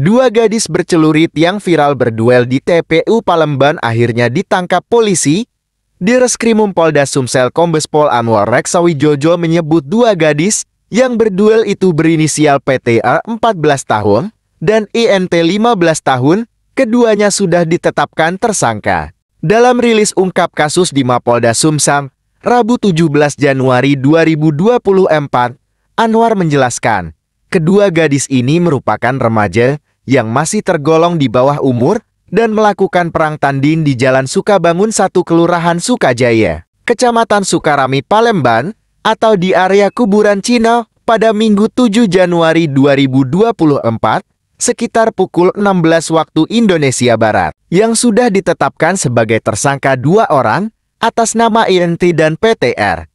Dua gadis bercelurit yang viral berduel di TPU Palembang akhirnya ditangkap polisi. Direskrimum Polda Sumsel Kombes Pol Anwar Reksawijojo menyebut dua gadis yang berduel itu berinisial PTA 14 tahun dan INT 15 tahun, keduanya sudah ditetapkan tersangka. Dalam rilis ungkap kasus di Mapolda Sumsel, Rabu 17 Januari 2024, Anwar menjelaskan, kedua gadis ini merupakan remaja yang masih tergolong di bawah umur dan melakukan perang tanding di Jalan Sukabangun 1 Kelurahan Sukajaya, Kecamatan Sukarami, Palembang, atau di area kuburan Cina pada Minggu 7 Januari 2024, sekitar pukul 16 waktu Indonesia Barat, yang sudah ditetapkan sebagai tersangka dua orang atas nama INT dan PTR.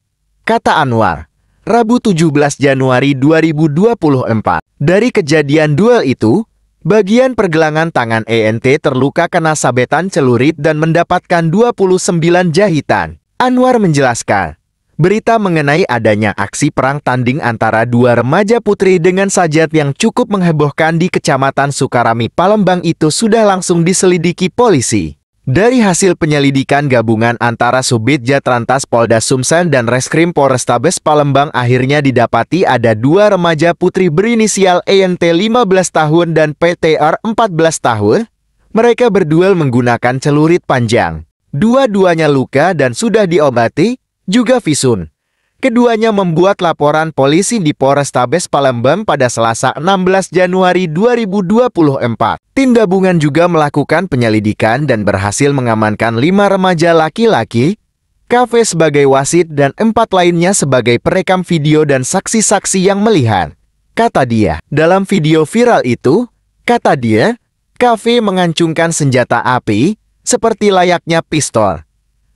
Kata Anwar, Rabu 17 Januari 2024, dari kejadian duel itu, bagian pergelangan tangan ENT terluka kena sabetan celurit dan mendapatkan 29 jahitan. Anwar menjelaskan, berita mengenai adanya aksi perang tanding antara dua remaja putri dengan sajat yang cukup menghebohkan di Kecamatan Sukarami, Palembang itu sudah langsung diselidiki polisi. Dari hasil penyelidikan gabungan antara Subdit Jatrantas Polda Sumsel dan Reskrim Polrestabes Palembang akhirnya didapati ada dua remaja putri berinisial ENT 15 tahun dan PTR 14 tahun. Mereka berduel menggunakan celurit panjang. Dua-duanya luka dan sudah diobati, juga visun. Keduanya membuat laporan polisi di Polrestabes Palembang pada Selasa 16 Januari 2024. Tim gabungan juga melakukan penyelidikan dan berhasil mengamankan 5 remaja laki-laki, KV sebagai wasit dan 4 lainnya sebagai perekam video dan saksi-saksi yang melihat. Kata dia, dalam video viral itu, kata dia, KV mengancungkan senjata api seperti layaknya pistol.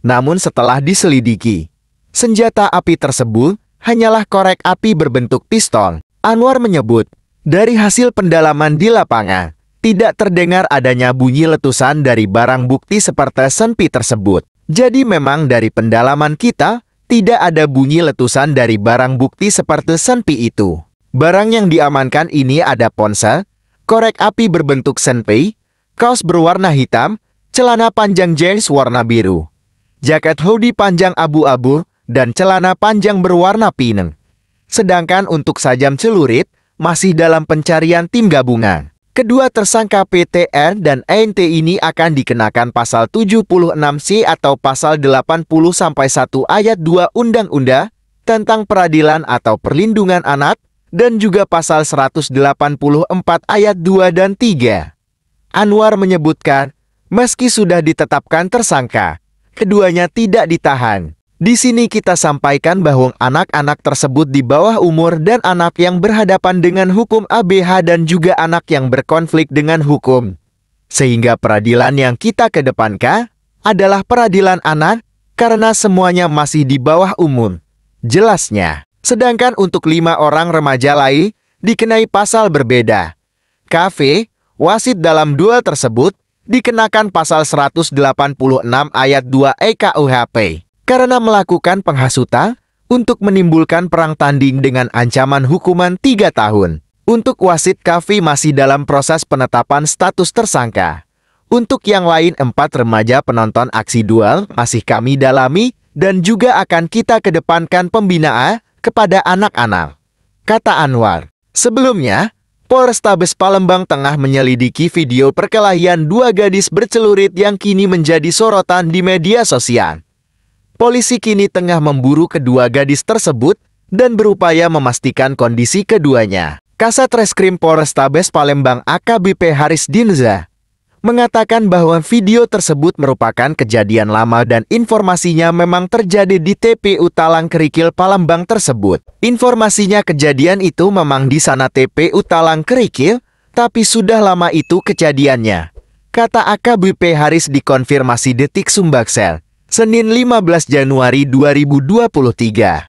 Namun setelah diselidiki, senjata api tersebut hanyalah korek api berbentuk pistol. Anwar menyebut, dari hasil pendalaman di lapangan, tidak terdengar adanya bunyi letusan dari barang bukti seperti senpi tersebut. Jadi memang dari pendalaman kita, tidak ada bunyi letusan dari barang bukti seperti senpi itu. Barang yang diamankan ini ada ponsel, korek api berbentuk senpi, kaos berwarna hitam, celana panjang jeans warna biru, jaket hoodie panjang abu-abu, dan celana panjang berwarna pineng. Sedangkan untuk sajam celurit, masih dalam pencarian tim gabungan. Kedua tersangka PTR dan ENT ini akan dikenakan pasal 76C atau pasal 80-1 ayat 2 Undang-Undang tentang Peradilan atau Perlindungan Anak, dan juga pasal 184 ayat 2 dan 3. Anwar menyebutkan, meski sudah ditetapkan tersangka, keduanya tidak ditahan. Di sini kita sampaikan bahwa anak-anak tersebut di bawah umur dan anak yang berhadapan dengan hukum ABH dan juga anak yang berkonflik dengan hukum. Sehingga peradilan yang kita kedepankan adalah peradilan anak karena semuanya masih di bawah umur. Jelasnya. Sedangkan untuk 5 orang remaja lain dikenai pasal berbeda. KV, wasit dalam duel tersebut, dikenakan pasal 186 ayat 2 EKUHP. Karena melakukan penghasutan untuk menimbulkan perang tanding dengan ancaman hukuman 3 tahun. Untuk wasit KV masih dalam proses penetapan status tersangka. Untuk yang lain 4 remaja penonton aksi duel masih kami dalami dan juga akan kita kedepankan pembinaan kepada anak-anak. Kata Anwar. Sebelumnya, Polrestabes Palembang tengah menyelidiki video perkelahian dua gadis bercelurit yang kini menjadi sorotan di media sosial. Polisi kini tengah memburu kedua gadis tersebut dan berupaya memastikan kondisi keduanya. Kasat Reskrim Polrestabes Palembang AKBP Haris Dinza mengatakan bahwa video tersebut merupakan kejadian lama dan informasinya memang terjadi di TPU Talang Kerikil Palembang tersebut. Informasinya kejadian itu memang di sana TPU Talang Kerikil, tapi sudah lama itu kejadiannya. Kata AKBP Haris dikonfirmasi Detik Sumbaksel. Senin 15 Januari 2023.